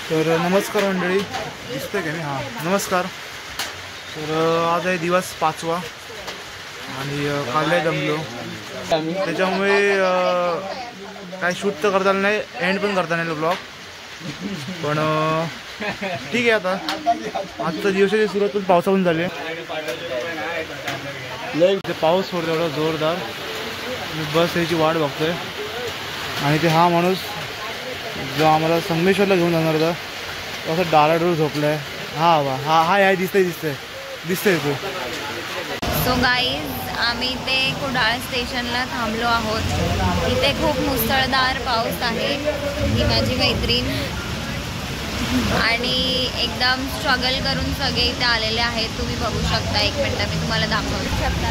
तर नमस्कार मंडळी, दिसतंय का मी? हां नमस्कार. तर आज आहे दिवस 5वा आणि काल जमलो, त्याच्यामुळे काय शूट तर करता नाही, एंड पण करता नाही ब्लॉग. पण ठीक आहे. आता आजच्या दिवसाची सुरुवात पण पावसाहून झाली. पाऊस पडतो एवढा जोरदार. मी बस याची वाट बघतोय आणि ते हा माणूस जो आम्हाला संगमेश्वरला घेऊन जाणार होता असं डाराडूर झोपलाय. हा वा हा हा आहे, दिसतंय तू. सो गाईज, आम्ही ते कुडाळ स्टेशनला थांबलो आहोत. इथे खूप मुसळधार पाऊस आहे. ही माझी मैत्रीण आणि एकदम स्ट्रगल करून सगळे इथे आलेले आहेत. तुम्ही बघू शकता. एक मिनटं मी तुम्हाला दाखवू शकता.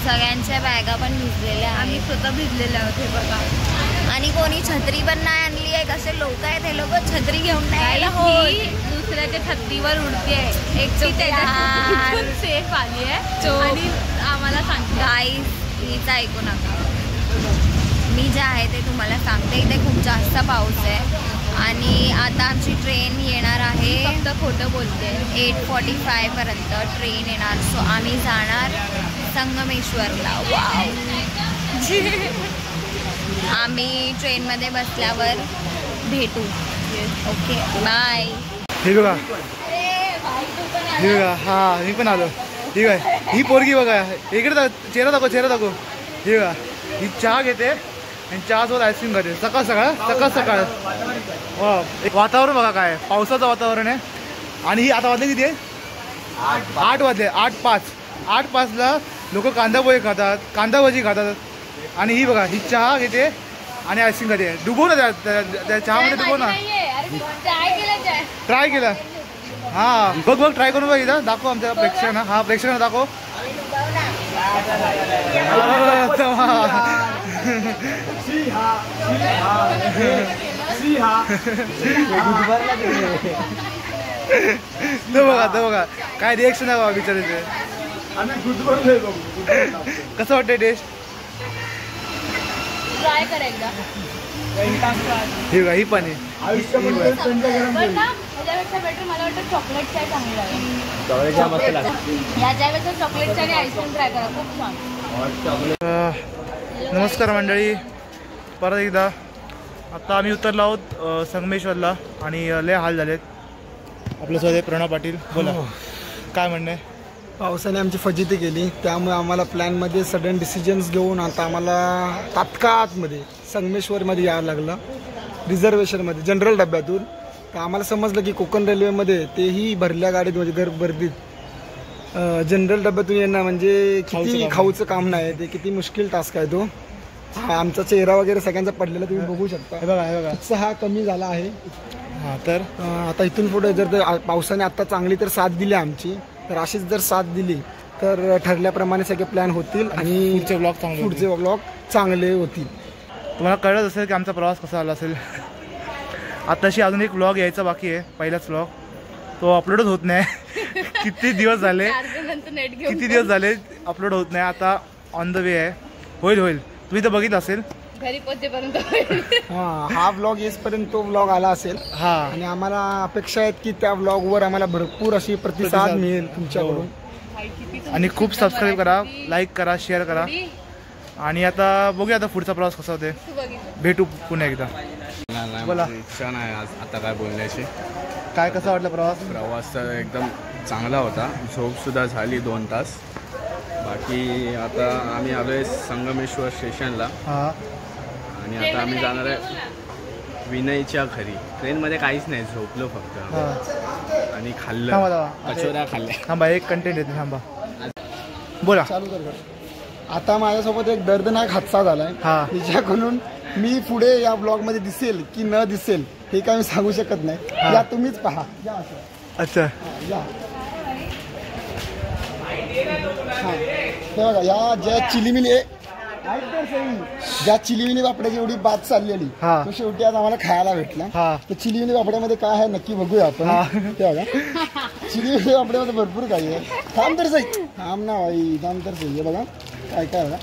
सगळ्यांच्या बॅगा पण भिजलेल्या आहेत. आम्ही स्वतः भिजलेले आहोत हे बघा. आणि कोणी छत्री पण नाही आणली आहे. कसे लोक आहेत हे लोक, छत्री घेऊन नाही दुसऱ्याच्या छत्रीवर उडते आहे. एक सेफ आली आहे आणि आम्हाला सांगते गाईज, हीच ऐकू नका. मी जे आहे ते तुम्हाला सांगते. इथे खूप जास्त पाऊस आहे आणि आता आमची ट्रेन येणार आहे. फक्त खोटं बोलते. 8:45 पर्यंत ट्रेन येणार. सो आम्ही जाणार संगमेश्वरला. वाव. आम्ही ट्रेनमध्ये बसल्यावर भेटू. Okay bye. हे बघा, हा मी पण आलो. ठीक आहे. ही पोरगी बघा, इकडे चेहरा दाखव. हे बघा, ही चहा घेते आणि चहासोबत आईस्क्रीम खाते सकाळ सकाळ. वा, एक वातावरण बघा काय, पावसाचं वातावरण आहे. आणि ही आता वाजले किती आहे? 8 वाजले. 8:05ला लोक कांदा भजी खातात. आणि ही बघा, ही चहा घेते आणि आईस्क्रीम खाते. डुबो ना त्या चहामध्ये, डुबो ना. ट्राय केलं. हा बघ ट्राय करून बघ. इथं दाखव आमच्या प्रेक्षकांना. हा प्रेक्षकांना दाखव. तो बघा काय रिएक्शन आहे बिचारायचे. कसं वाटतंय टेस्ट? ट्राय करा एकदा. ही बघा, ही पण आहे. बेटर मला वाटतं चॉकलेट चाय चांगली आहे. याच्यापेक्षा चॉकलेट चाय आणि आईस्क्रीम ट्राय करा, खूप छान. नमस्कार मंडळी, परत एकदा. आता आम्ही उतरलो आहोत संगमेश्वरला आणि लय हाल झालेत. आपल्यासोबत प्रणव पाटील. बोला काय म्हणणं आहे? पावसाने आमची फजिती केली, त्यामुळे आम्हाला प्लॅनमध्ये सडन डिसिजन्स घेऊन आता आम्हाला तात्काळ आतमध्ये संगमेश्वरमध्ये यावं लागलं. रिझर्वेशनमध्ये जनरल डब्यातून. तर आम्हाला समजलं की कोकण रेल्वेमध्ये तेही भरल्या गाडीत म्हणजे गर्दीत जनरल डब्यातून येणं म्हणजे किती खाऊचं काम नाही. ते किती मुश्किल टास्क आहे तो. आमचा चेहरा वगैरे सगळ्यांचा पडलेला तुम्ही बघू शकता. हे बघा उत्साह कमी झाला आहे. हां, तर आता इथून पुढे जर पावसाने आता चांगली तर साथ दिली आमची, तर अशीच जर साथ दिली तर ठरल्याप्रमाणे सगळे प्लॅन होतील आणि पुढचे ब्लॉग चांगले होतील. तुम्हाला कळत असेल की आमचा प्रवास कसा आला असेल. आताशी अजून एक व्लॉग यायचा बाकी आहे, पहिलाच व्लॉग. तो अपलोडच होत नाही. किती दिवस झाले अपलोड होत नाही. आता ऑन द वे आहे. होईल. तुम्ही तर बघितलं असेल घरी पोहोचेपर्यंत. हा व्लॉग येईपर्यंत तो व्लॉग आला असेल. हा, आणि आम्हाला अपेक्षा आहेत की त्या व्लॉगवर आम्हाला भरपूर अशी प्रतिसाद मिळेल तुमच्याकडून. आणि खूप सबस्क्राईब करा, लाईक करा, शेअर करा. आणि आता बघूया आता पुढचा प्रवास कसा होते. भेटू पुन्हा एकदा. बोला. इच्छा नाही आज आता काय बोलण्याची. काय कसा वाटला प्रवास तर एकदम चांगला होता. झोपसुद्धा झाली 2 तास. बाकी आता आम्ही आलोय संगमेश्वर स्टेशनला. आणि आता आम्ही जाणार आहे विनयच्या घरी. ट्रेनमध्ये काहीच नाही, झोपलो फक्त आणि खाल्लं, कचोऱ्या खाल्ल्या. थांबा, एक कंटेंट येते. थांबा, बोला. चालू कर. आता माझ्यासोबत एक दर्दनाक हादसा झालाय, ज्याकडून मी पुढे या ब्लॉग मध्ये दिसेल की न दिसेल हे काय मी सांगू शकत नाही. या तुम्हीच पहा. अच्छा, बघा या ज्या चिलीमिली बापड्याची एवढी बात चाललेली, तो शेवटी आज आम्हाला खायला भेटला. तर चिलीमिली बापड्यामध्ये काय आहे नक्की बघूया आपण. ते बघा, चिलीमिली बापड्यामध्ये भरपूर काही आहे. थांब तर सही, थांब ना भाई, थांब तर सही. बघा काय काय बघा.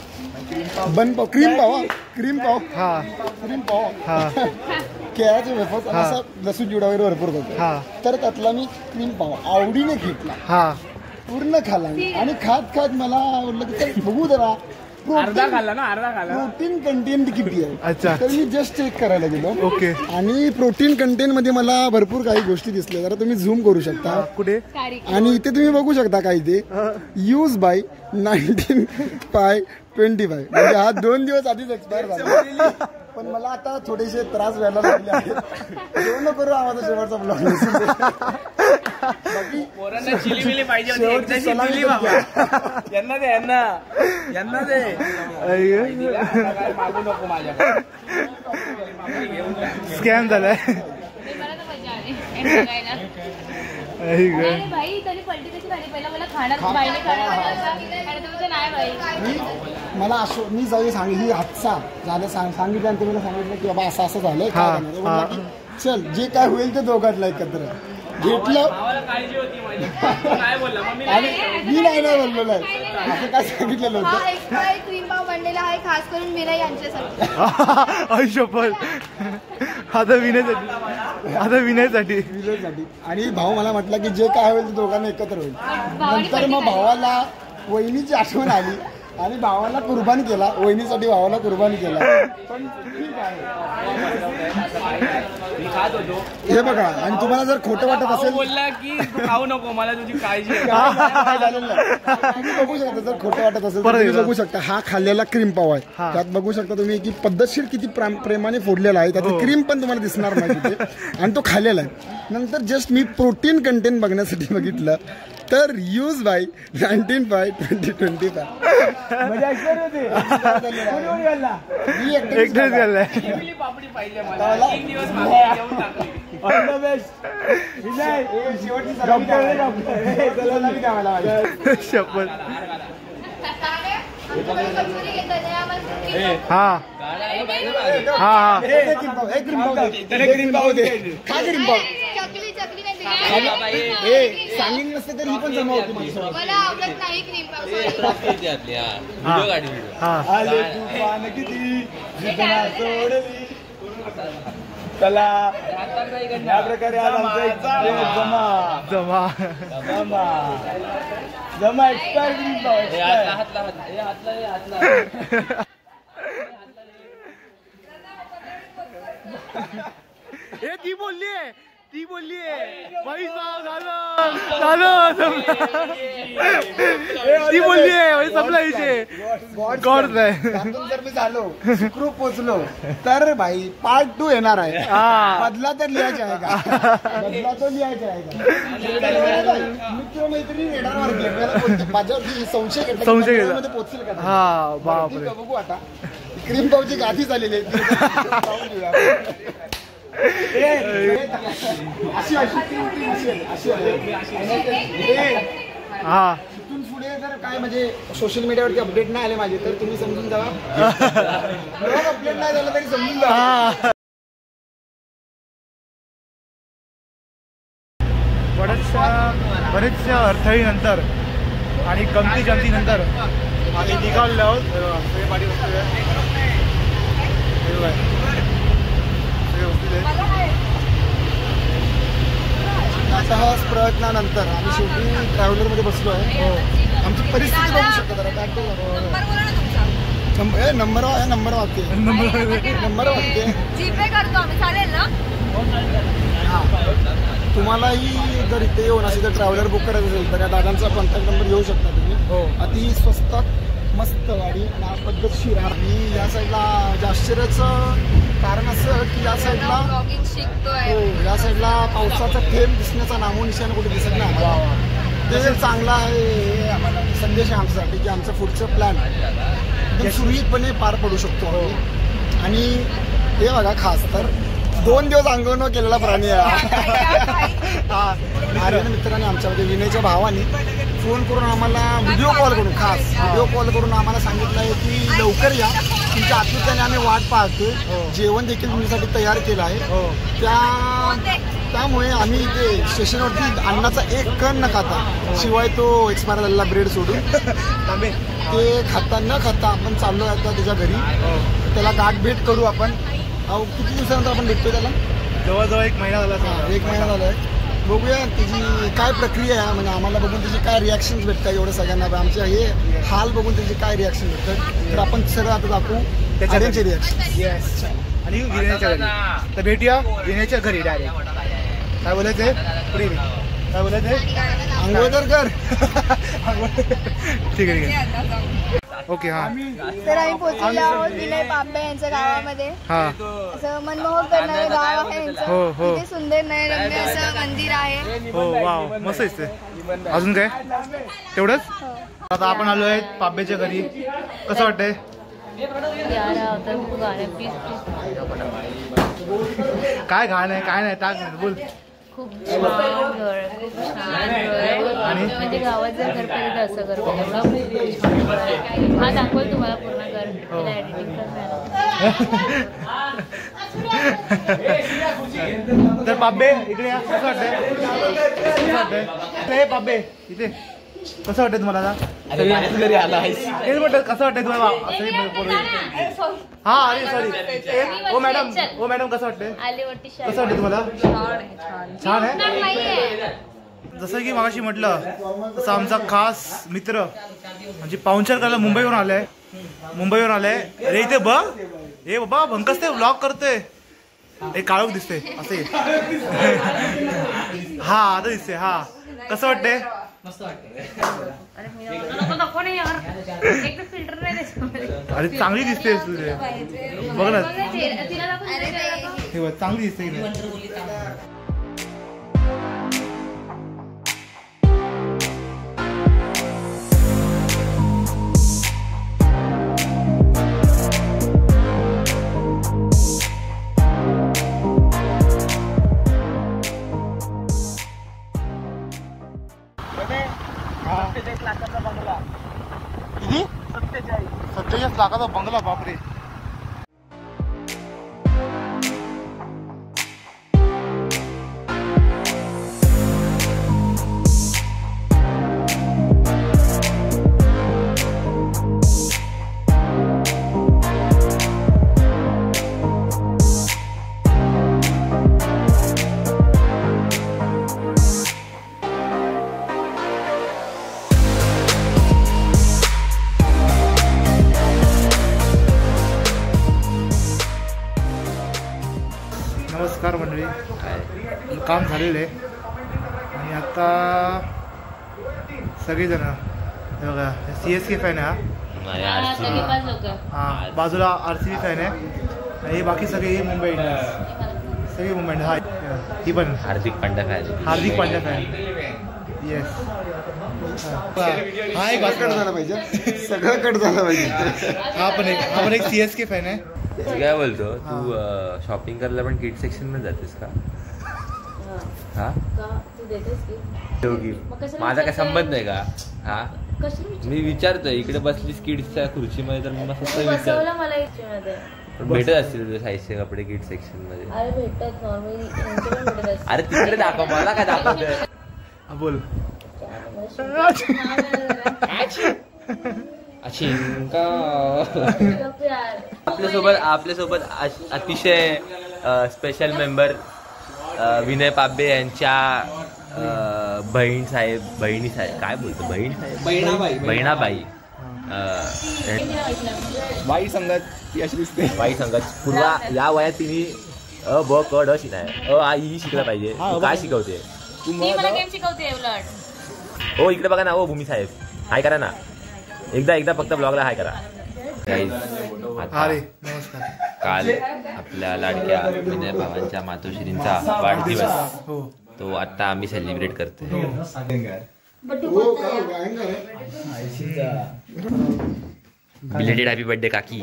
बन पाव, क्रीम पाव, क्रीम पाव, हा क्रीम पाव, हा केळ्याचे वेफर्स आणि असं लसूण चिवडा वगैरे भरपूर करतो. हा तर त्यातला मी क्रीम पाव आवडीने घेतला, हा पूर्ण खाला आणि खात खात मला आवडलं की चल बघू जरा अर्धा खाल्ला ना, अर्धा खाल्ला. प्रोटीन कंटेंट किती आहे. अच्छा. तर मी जस्ट चेक करायला गेलो. ओके. आणि प्रोटीन कंटेंट मध्ये मला भरपूर काही गोष्टी दिसल्या. जरा तुम्ही झूम करू शकता कुठे आणि इथे तुम्ही बघू शकता काही ते यूज बाय 19/25 म्हणजे हा 2 दिवस आधीच एक्सपायर झाला. पण मला आता थोडेसे त्रास व्हायला लागले आहेत. जेवण करू आम्हाला शेवटचा ब्लॉग. पोरांना चिली मिली पाहिजे होती, एकदाची दिली बाबा. यांना दे, यांना दे. काय मागू नको माझ्या. स्कॅम झालाय. भाई तरी पलटी कशी झाली पहिला मला खाणार बाईने मला मी जाऊ सांगितली हातचा झालं सांगितलं आणि तुम्हाला सांगितलं की बाबा असं असं झालंय काय करणार. चल जे काय होईल ते दोघांना एकत्र घेतलं आणि मी नाही बोललेलं आहे असं काय सांगितलेलं होतं. क्रीम पाव बनलेला आहे खास करून मीरा यांच्यासाठी. आयुष्यभर आता विनयसाठी आणि भाऊ मला म्हटलं की जे काय होईल ते दोघांना एकत्र होईल. नंतर मग भावाला वहिनीची आठवण आली आणि भावाला कुर्बान केला, वहिनीसाठी भावाला कुर्बान केला. पण ठीक आहे हे बघा. आणि तुम्हाला जर खोटं वाटत असेल बोलला की खाऊ नको, मला तुझी काळजी तुम्ही बघू शकता. जर खोटं वाटत असेल तर तुम्ही बघू शकता. हा खाल्लेला क्रीम पाव आहे. त्यात बघू शकता तुम्ही की पद्धतशीर किती प्रेमाने फोडलेला आहे. त्यात क्रीम पण तुम्हाला दिसणार नाही तिथे आणि तो खाल्लेला आहे. नंतर जस्ट मी प्रोटीन कंटेंट बघण्यासाठी बघितलं तर यूज बाय 19/2025. एकटेच गेलाय. पापडी पाहिजे शपथ. हा हा क्रीम पाव दे. खा क्रीम पाव. सांगितलं नसतं तर ही पण जमा होती माझ्यासोबत. मला आवडत नाही क्रीम चला या प्रकारे जमा एक्सपायर क्रीम पाव. ती बोलली पैसा झालं ती बोलली संपला विषय. गॉड जर मी झालो सुखरूप पोचलो तर भाई पार्ट 2 येणार आहे. बदला तर लिहायचा आहे का? बदला तो लिहायचा आहे का? मित्र मैत्रिणी येणार माझ्यावरती संशय घेतला पोचेल का? हा बापरे. बघू आता. क्रीम पावची गाठी झालेली आहे. हा तिथून पुढे जर काय म्हणजे सोशल मीडियावरती अपडेट नाही आले माझे तर तुम्ही समजून जावा. अपडेट नाही झालं तरी समजून जावा. बरेचशा अडथळीनंतर आणि गमती जमतीनंतर आम्ही निघालेलो आहोत. सहज प्रयत्नानंतर आम्ही शेवटी ट्रॅव्हलर मध्ये बसलो आहे. आमची परिस्थिती बघू शकता जरा. नंबर वागते जीपे करतो आम्ही, चालेल ना? तुम्हालाही जर इथे येऊन असे जर ट्रॅव्हलर बुक करायचं असेल तर या दादांचा कॉन्टॅक्ट नंबर घेऊ शकता तुम्ही. अति स्वस्त मस्त गाडी आणि पद्धतशीर. आणि या साईडला आश्चर्याचं कारण असं की या साईडला या साईडला पावसाचा थेंब दिसण्याचा नामोनिशाण कुठे दिसत नाही आम्हाला. ते चांगलं आहे. हे आम्हाला संदेश आहे आमच्यासाठी की आमचं पुढचं प्लॅन एकदम सुरळीतपणे पार पडू शकतो. आणि हे बघा खास तर 2 दिवस अंगवण केलेला प्राणी आहे. आर्यन मित्राने आमच्यामध्ये विनयच्या भावाने फोन करून आम्हाला व्हिडिओ कॉल करून आम्हाला सांगितलं आहे की लवकर या तुमच्या आतुरतेने आम्ही वाट पाहतोय. जेवण देखील तुमच्यासाठी तयार केलं आहे. त्यामुळे आम्ही इथे स्टेशनवरती अन्नाचा एक कण न खाता, शिवाय तो एक्सपायर झालेला ब्रेड सोडून ते खाता न खाता आपण चाललो आता त्याच्या घरी. त्याला गाठ भेट करू आपण. किती दिवसानंतर आपण भेटतोय त्याला? जवळजवळ 1 महिना झाला. 1 महिना झाला आहे. बघूया त्याची काय प्रक्रिया आहे, म्हणजे आम्हाला बघून त्याची काय रिॲक्शन्स भेटतात. एवढं सगळ्यांना आमच्या हे हाल बघून त्याची काय रिॲक्शन भेटतात, तर आपण सरळ आता दाखवू त्याचे रिॲक्शन. येस. आणि गिरण्याच्या घरी तर भेटूया. गिरण्याच्या घरी डायरेक्ट. काय बोलायचंय पुढे? काय बोलायचंय? आंघोळ कर. ठीक आहे. ओके. हा तर आम्ही पोहोचलेलो आहोत विनय पाब्बे यांच्या गावामध्ये. असं मनमोहक करणारं गाव आहे यांचं. किती सुंदर नयनरम्य असं मंदिर आहे. हो वाव, मस्त दिसते. अजून काय तेवढंच? आता आपण आलो आहे पाब्बेच्या घरी. कसं वाटतंय? काय घाण आहे, काय नाही, टाक बोल. खूप छान घर, खूप छान घर. आणि म्हणजे गावात जर घर पाहिजे असं घर पाहिजे. हा दाखवल तुम्हाला पूर्ण घर. एडिटिंग तर पाब्बे इकडे या. कसं वाटतंय? पाब्बे इथे कसं वाटतंय तुम्हाला? आता घरी आला आहेस तेच म्हटलं. कसं वाटतंय तुम्हाला? हा अरे सॉरी. ओ मॅडम कसं वाटतंय? कसं वाटतंय तुम्हाला? छान आहे. जसं की मगाशी म्हटलं तसं आमचा खास मित्र म्हणजे पाहुणचार करायला मुंबईवरून आलाय. अरे इथे बघ. हे बाबा भंकस ते व्लॉग करतोय. एक काळोख दिसते असे. हा आता दिसते. हा कसं वाटतंय? अरे चांगली दिसते तुझे. बघ ना चांगली दिसते. किती? 47 लाखाचा बंगला. बापरे. नमस्कार मंडळी. काम झालेलं आहे आणि आता सगळेजण बघा CSK फॅन आहे. हा बाजूला RCB फॅन आहे आणि बाकी सगळे मुंबई इंडियन्स. सगळे मुंबई इंडियन्स. हा ही पण हार्दिक पांड्या फॅन. येस. हा एक कट झाला पाहिजे. सगळं कट झालं पाहिजे. हा पण एक CSK फॅन आहे. काय बोलतो तू? शॉपिंग करायला पण किड सेक्शन मध्ये जातेस का? हा माझा काय संबंध आहे का? हा मी विचारतोय. इकडे बसलीस किड्सच्या खुर्चीमध्ये तर मी मस्त भेटत असतील तुझे साईजचे कपडे किड सेक्शन मध्ये? अरे तिकडे दाखव, मला काय दाखवतोय? बोल. आपल्यासोबत अतिशय स्पेशल मेंबर विनय पाब्बे यांच्या बहिणी साहेब काय बोलतो? बहिणाबाई बाई संगत ती अशी दिसते. बाई संगत पूर्वा या वयात तिने अ ब क ड शिकाय आई शिकला पाहिजे. काय शिकवते? हो इकडे बघा ना. हो भूमी साहेब हाय करा ना. एकदा फक्त ब्लॉगला हाय करा. काल आपल्या लाडक्या विनय भावांच्या मातोश्रींचा वाढदिवस. तो आता आम्ही सेलिब्रेट करतोय. बिलेटेड हॅपी बर्थडे काकी.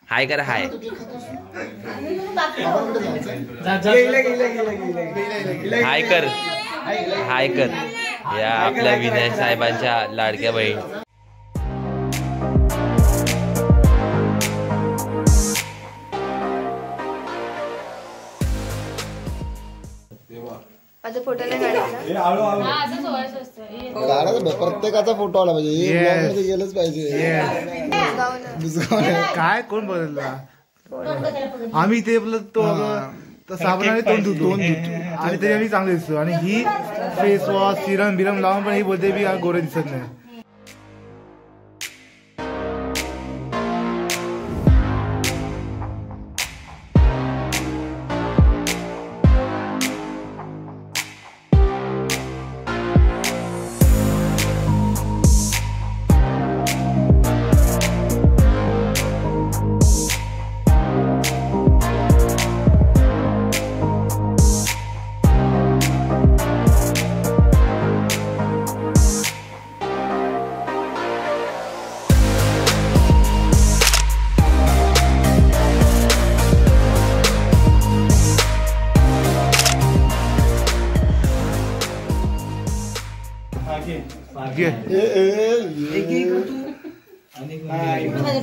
हाय करा. हाय हाय कर. या आपल्या विनय साहेबांच्या लाडक्या बहीण. माझा फोटो नाही काढायचा. काढायचं प्रत्येकाचा फोटो आला पाहिजे हे vlog मध्ये गेलंच पाहिजे. काय कोण बघितला आम्ही ते तो साबणाने तोंड धुतो आणि तरी आम्ही चांगले दिसतो आणि ही फेस वॉश सिरम बिरम लावून पण ही बोलते बी गोरे दिसत नाही.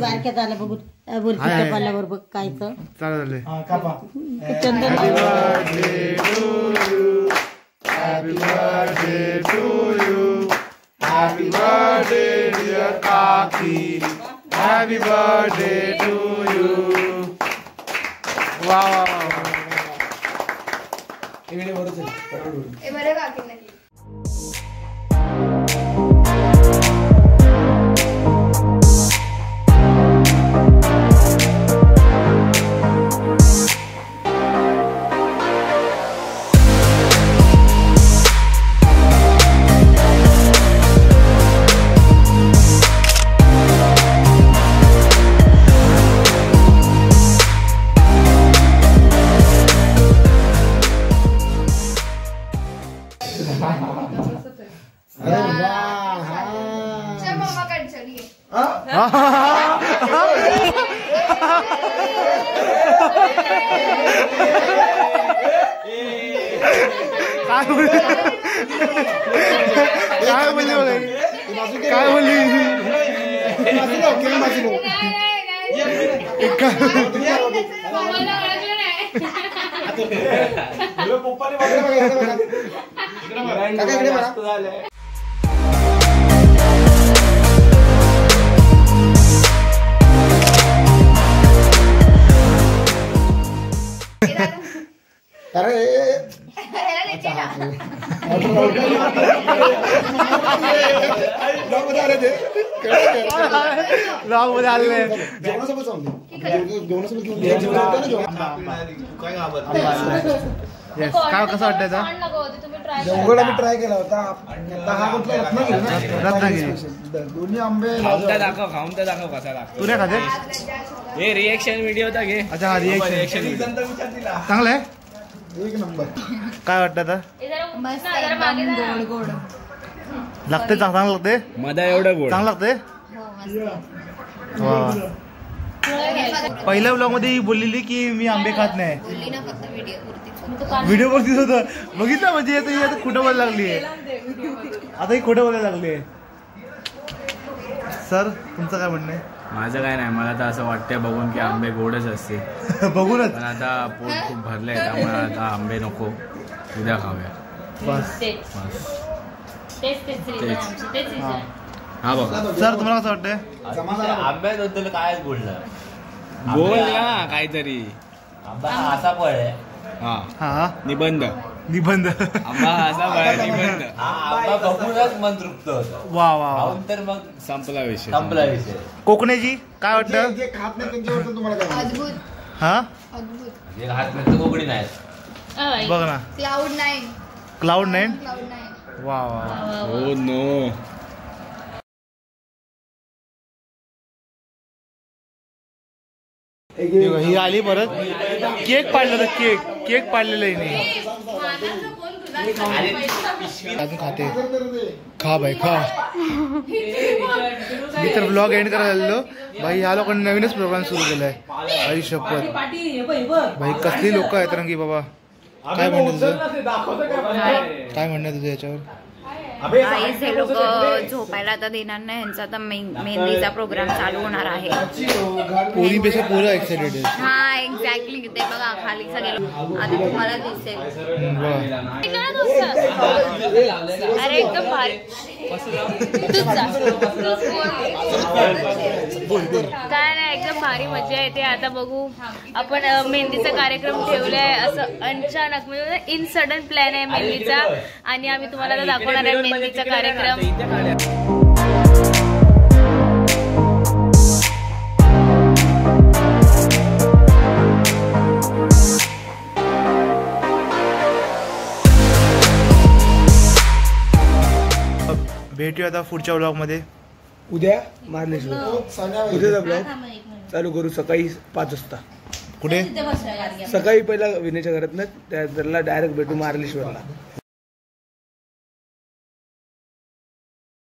बारक्यात आलं बघू बरोबर काय तर चालेल. Happy birthday to you. Happy birthday dear Kaki. Happy birthday to you. Wow. बरं काकी नाही. काय बोलली लॉग मध्ये आले काय कसं वाटतं देवगड आम्ही ट्राय केला होता. आता हा कुठला रत्नागिरी दोन्ही आंबे खाऊन तर दाखव कसा लागतो. तू नाही खाते हे रिएक्शन व्हिडिओ होता घे. अच्छा हा रिएक्शन चांगलं आहे. एक नंबर. काय वाटतं आता मस्त गोड गोड लागते चांगलं लागते मधा एवढं गोड चांगलं लागते. पहिल्या ब्लॉग मध्ये बोललेली की मी आंबे खात नाही. बोलली ना फक्त व्हिडिओ वरतीच होतं बघितलं म्हणजे आता ही आता खोटं बोलायला लागली आहे. आता ही खोटं बोलायला लागली आहे. सर तुमचं काय म्हणणं आहे. माझं काय नाही मला तर असं वाटतंय बघून की आंबे गोडच असते बघूनच पण आता पोट खूप भरलंय त्यामुळे आता आंबे नको उद्या खाऊया बस. हा बघा सर तुम्हाला कसं वाटतंय. आंब्याबद्दल काय बोलणार बोल ना काहीतरी. आंबा असा फळ आहे हा हा निबंध निबंध आंबा असा फळ आहे निबंध. आंबा बघूनच मन तृप्त होतं. वा वा खाऊन तर मग संपला विषय संपला विषय. कोकणेजी काय वाटतं. जे खात नाही त्यांच्याबद्दल तुम्हाला काय वाटतं? अद्भुत हा अद्भुत. जे हात मिळतं कोकणी नाही. बघ ना क्लाउड 9 क्लाउड 9 क्लाउड 9. वा वा हो नो. ही आली परत केक पाडलं तर केक पाडलेलं आहे नाही. अजून खाते खा भाई खा. मी तर ब्लॉग एंड करायला आलेलो भाई. ह्या लोकांनी नवीनच प्रोग्राम सुरू केलाय. आई शपथ भाई कसली लोक आहेत रंगी बाबा. काय म्हणणं तुझं काय म्हणणं तुझं याच्यावर. काहीच हे लोक झोपायला आता देणार नाही. यांचा आता मेहंदीचा प्रोग्राम चालू होणार आहे. पोरीपेक्षा पोरं एक्साइटेड आहे. हा एक्झॅक्टली. ते बघा खाली सगळे आता तुम्हाला दिसेल. अरे एकदम भारी. काय नाही एकदम भारी मजा येते. आता बघू आपण मेहंदीचा कार्यक्रम ठेवलाय असं अचानक म्हणजे इन सडन प्लॅन आहे मेहंदीचा आणि आम्ही तुम्हाला आता दाखवणार आहे मेहंदीचा कार्यक्रम. भेटूया आता पुढच्या व्लॉगमध्ये. उद्या मार्लेश्वर उद्याचा ब्लॉग चालू करू सकाळी 5 वाजता. कुठे? सकाळी पहिला विनेच्या घरात ना त्याला डायरेक्ट भेटू मार्लेश्वरला.